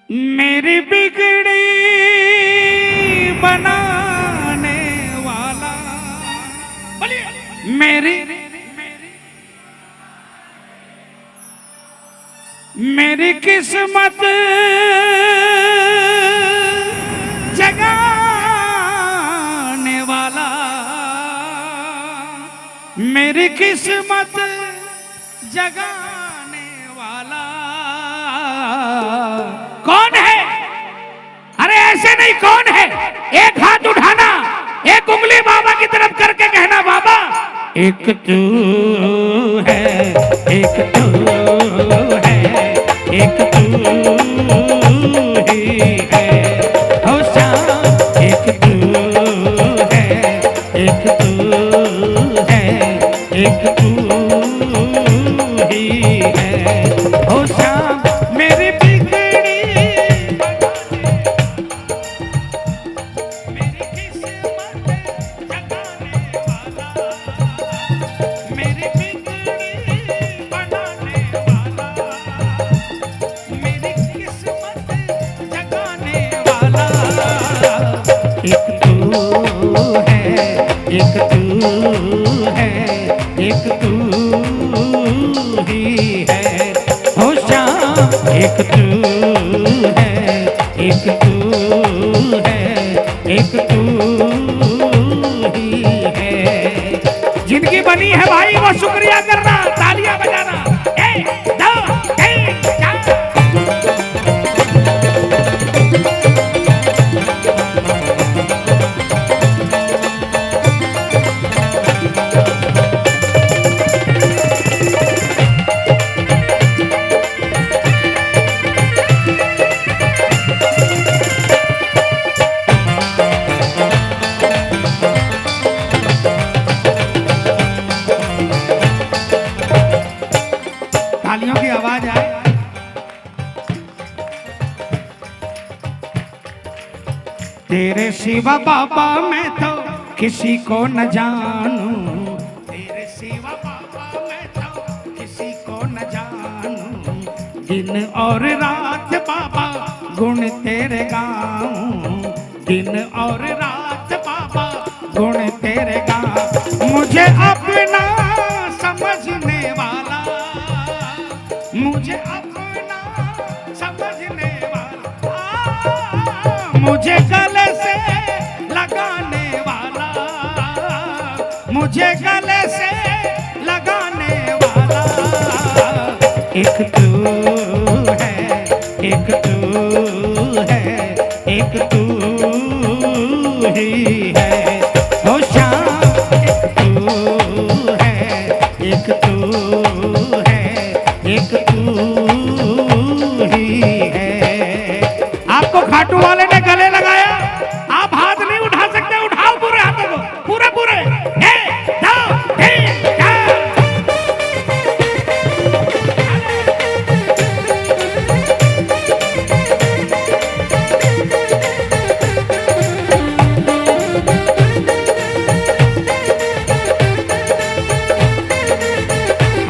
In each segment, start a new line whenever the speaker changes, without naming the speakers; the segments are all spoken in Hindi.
मेरी बिगड़ी बनाने वाला, मेरी मेरी किस्मत जगाने वाला, मेरी किस्मत जगाने वाला कौन है? अरे ऐसे नहीं, कौन है? एक हाथ उठाना, एक उंगली बाबा की तरफ करके कहना, बाबा एक तू है, एक तू है, एक तू ही है, हो श्याम एक तू है, एक तू है, एक तू ही है, हो श्याम मेरी बिगड़ी मेरी किस्मत जगाने वाला, मेरी बिगड़ी बनाने वाला, मेरी किस्मत जगाने वाला एक तू है, एक तू है, एक तू ही है, हो श्याम एक तू है, एक तू है, एक तू ही है। जिनकी बनी है भाई वो शुक्रिया करना, तालियां बजाना। एक दो तीन चार। तालियों की आवाज आए। तेरे सिवा बाबा मैं तो किसी को न जानूं, तेरे सिवा बाबा मैं तो किसी को न जानूं, दिन और रात बाबा गुण तेरे गाऊं, दिन और रात बाबा गुण तेरे गाऊं, मुझे अपना समझने वाला, मुझे अपना समझने वाला, मुझे गले से लगाने वाला, मुझे गले से लगाने वाला एक तू है, एक तू है, एक तू ही है, हो श्याम एक तू है, एक तू है, एक तू ही है। आपको खाटू वाले ने गले लगाया, आप हाथ नहीं उठा सकते, उठाओ पूरे हाथों को, पूरे पूरे। एक दो तीन चार।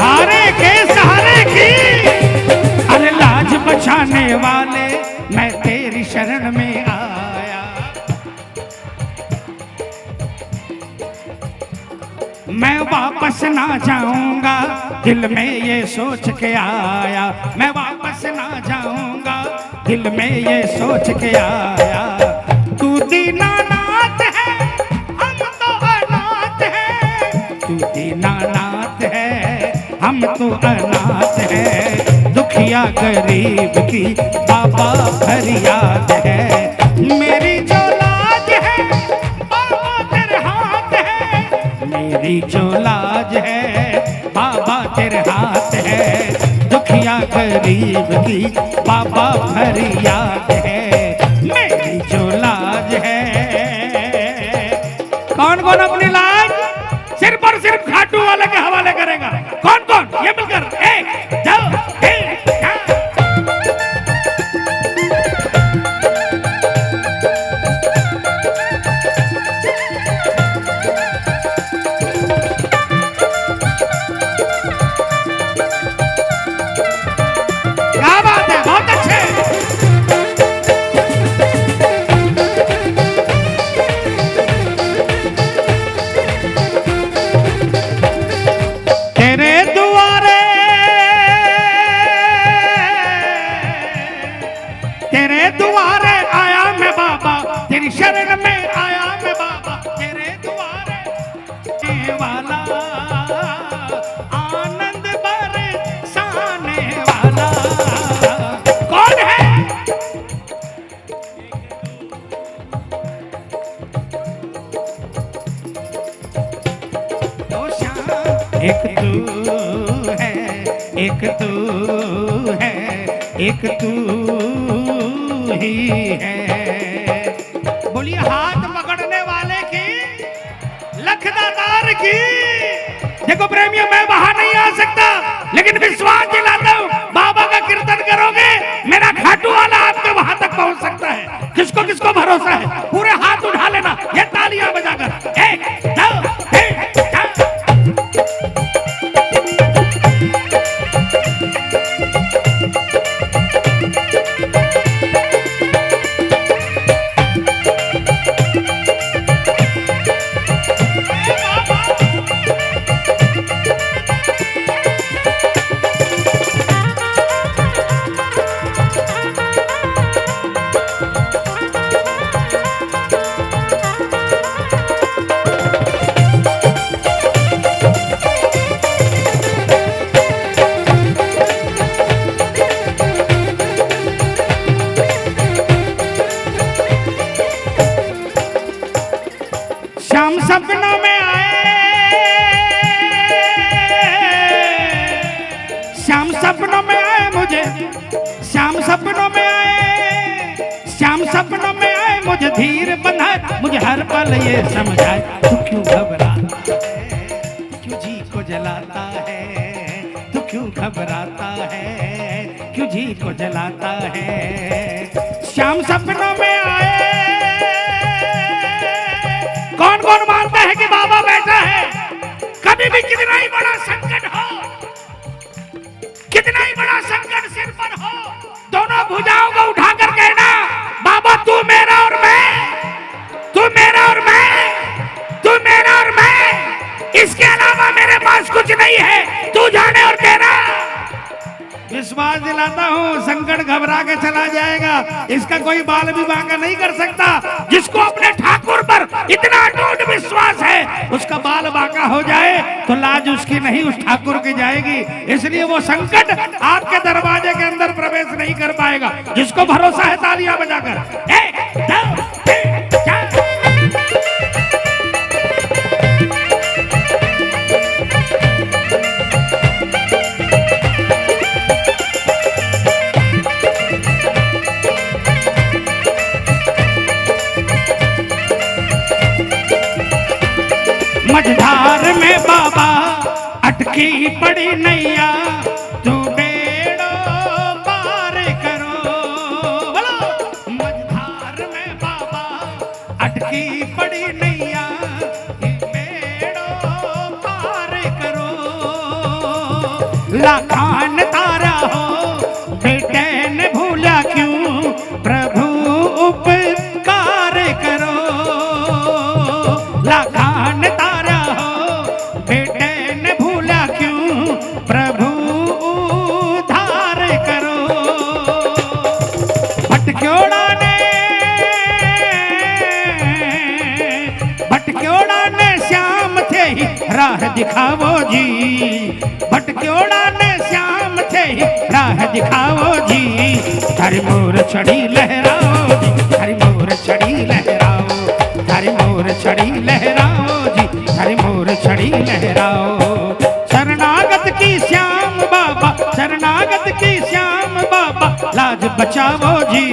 हारे के सहारे की, अरे लाज बचाने वाले मैं तेरी शरण में आया, मैं वापस ना जाऊंगा दिल में ये सोच के आया, मैं वापस ना जाऊंगा दिल में ये सोच के आया, तू दीनानाथ है हम तो अनाथ है, तू दीनानाथ है हम तो अनाथ है, दुखिया गरीब की बाबा फरियाद है, मेरी जो लाज है बाबा तेरे हाथ है, मेरी जो लाज है बाबा तेरे हाथ है, दुखिया गरीब की बाबा फरियाद है, मेरी जो लाज है। कौन कौन अपनी लाज सिर्फ और सिर्फ खाटू वाले के हवाले करेगा? कौन कौन? ये मिलकर एक दो तीन चार। क्या बात है, बहुत अच्छे। तेरी शरण में आया मैं बाबा तेरे द्वारे वाला, आनंद बरसाने वाला कौन है? ओ श्याम एक तू है, एक तू है, एक तू ही है। बोलिए हाथ पकड़ने वाले की, लखदातार की। देखो प्रेमियों, मैं वहां नहीं आ सकता, लेकिन विश्वास दिलाता हूं बाबा का कीर्तन करोगे मेरा खाटू वाला आपके वहां तक पहुंच सकता है। किसको किसको भरोसा है? पूरे हाथ उठा लेना, ये तालियां बजाकर। एक दो तीन चार। श्याम सपनों में आए, श्याम सपनों में आए मुझे, श्याम सपनों में आए, श्याम सपनों में आए मुझे धीर बंधाए, मुझे हर पल ये समझाए तू क्यों घबराता है, क्यों जी को जलाता है, तू क्यों घबराता है, क्यों जी को जलाता है। श्याम सपनों में आए। कौन कौन मानता है कि बाबा बैठा है? कभी भी कितना ही बड़ा संकट हो, कितना ही बड़ा संकट सिर पर हो, दोनों भुजाओं को उठाकर कहना बाबा तू मेरा और मैं, तू मेरा और मैं, तू मेरा और मैं, इसके अलावा मेरे पास कुछ नहीं है, तू जाने और तेरा। विश्वास दिलाता हूं संकट घबरा के चला जाएगा, इसका कोई बाल भी बांका नहीं कर सकता। जिसको अपने ठाकुर पर इतना अटूट विश्वास है, उसका बाल बांका हो जाए तो लाज उसकी नहीं उस ठाकुर की जाएगी। इसलिए वो संकट आपके दरवाजे के अंदर प्रवेश नहीं कर पाएगा। जिसको भरोसा है तालियां बजाकर। एक दो तीन चार। मझधार में बाबा अटकी पड़ी नैया, तू बेड़ो पार करो। बोलो मझधार में बाबा अटकी पड़ी नैया, बेड़ो पार करो। लाखान तारा हो बेटे ने भूला क्यों, प्रभु उपकार करो। लाखान तारा हो बेटे ने भूला क्यों, प्रभु उद्धार करो। भटक्योड़ा ने श्याम थे ही राह दिखावो जी, भटक्योड़ा ने श्याम थे ही राह दिखावो जी। थारी मोर छड़ी लहराओ जी, थारी मोर छड़ी लहराओ, थारी मोर छड़ी लहराओ जी, थारी मोर छड़ी लहराओ। शरणागत की श्याम बाबा, शरणागत की श्याम बाबा, लाज बचावो जी।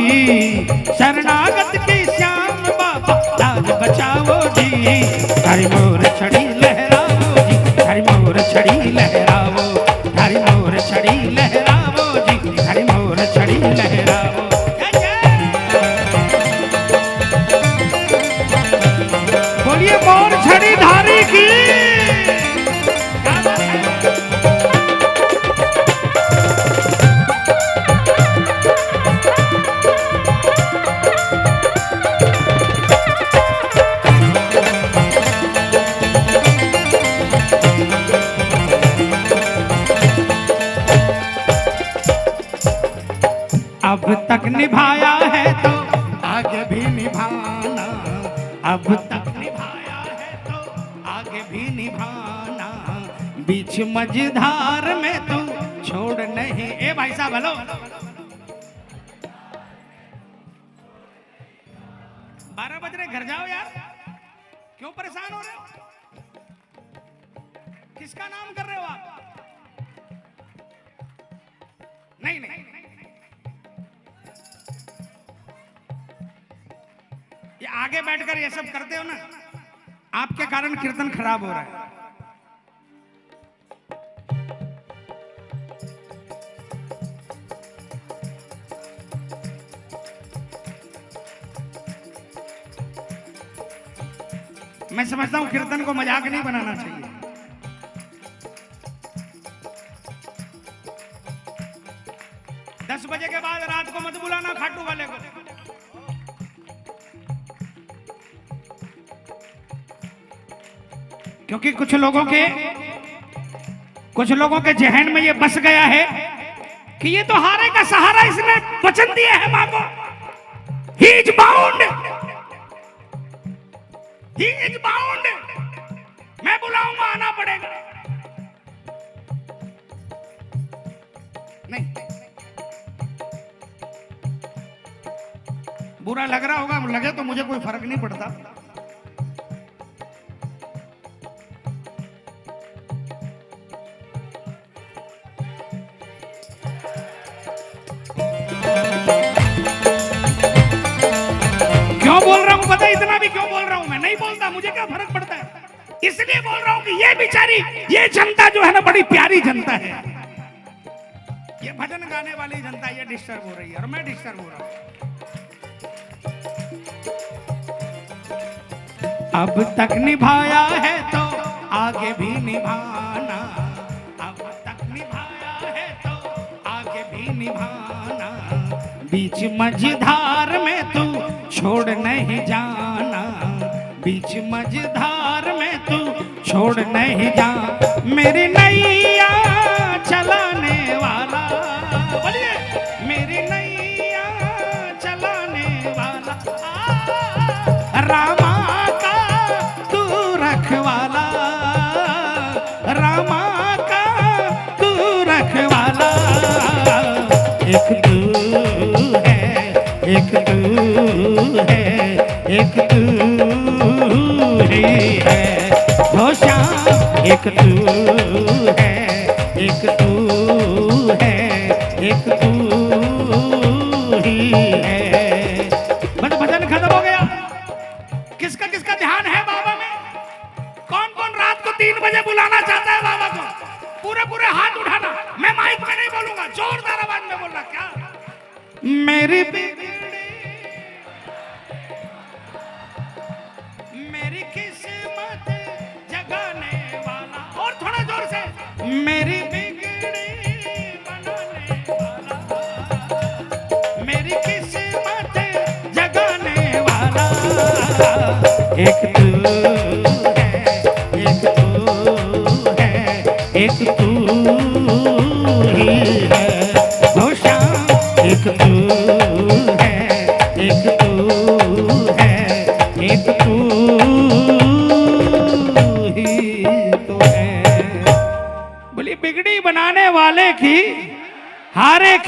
शरणागत की श्याम बाबा, लाज बचावो जी। थारी मोर छड़ी लहराओ जी, थारी मोर छड़ी लहराओ, थारी मोर छड़ी लहराओ जी, थारी मोर छड़ी लहराओ। बोलिए मोर छड़ी धारी की। अब तक निभाया है तो आगे भी निभाना, अब तक निभाया है तो आगे भी निभाना, बीच मझधार में तू छोड़ नहीं। ए भाई साहब हेलो, 12 बज रहे, घर जाओ यार, क्यों परेशान हो रहे हो? किसका नाम कर रहे हो आप? नहीं नहीं, ये आगे बैठकर ये सब करते हो ना, आपके कारण कीर्तन खराब हो रहा है। मैं समझता हूं कीर्तन को मजाक नहीं बनाना चाहिए। दस बजे के बाद रात को मत बुलाना खाटू वाले को। क्योंकि कुछ लोगों के जहन में ये बस गया है कि ये तो हारे का सहारा, इसने वचन दिया है मां को। He is bound, he is bound, मैं बुलाऊंगा, आना पड़ेगा। नहीं, बुरा लग रहा होगा, लगे तो मुझे कोई फर्क नहीं पड़ता। क्यों बोल रहा हूं पता है? इतना भी क्यों बोल रहा हूं? मैं नहीं बोलता, मुझे क्या फर्क पड़ता है। इसलिए बोल रहा हूं कि ये बेचारी, ये जनता जो है ना, बड़ी प्यारी जनता है। ये भजन गाने वाली जनता ये डिस्टर्ब हो रही है और मैं डिस्टर्ब हो रहा हूं। अब तक निभाया है तो आगे भी निभाना, अब तक निभाया है तो आगे भी निभाना, बीच मझधार में तू छोड़ नहीं जाना, बीच मझधार में तू छोड़ नहीं जा। मेरी नैया चलाने वाला, बोलिए, मेरी नैया चलाने वाला, रामा का तू रखवाला, रामा का तू रखवाला। एक तू है, एक तू है, एक तू ही है, हो श्याम एक तू है, एक तू है, एक तू ही है। बस भजन खत्म हो गया। किसका किसका ध्यान है बाबा में? कौन कौन रात को 3 बजे बुलाना चाहता है बाबा को? पूरे पूरे हाथ उठाना। मैं माइक में नहीं बोलूंगा, जोरदार आवाज में बोलना। क्या मेरी मेरी किस्मत जगाने वाला, और थोड़ा जोर से, मेरी बिगड़ी बनाने वाला, मेरी किस्मत जगाने वाला। एक तू है, एक तू है, एक तू ही है, हो श्याम एक तू है, एक तू है, एक तू ही तो है। बोली बिगड़ी बनाने वाले की, हारे की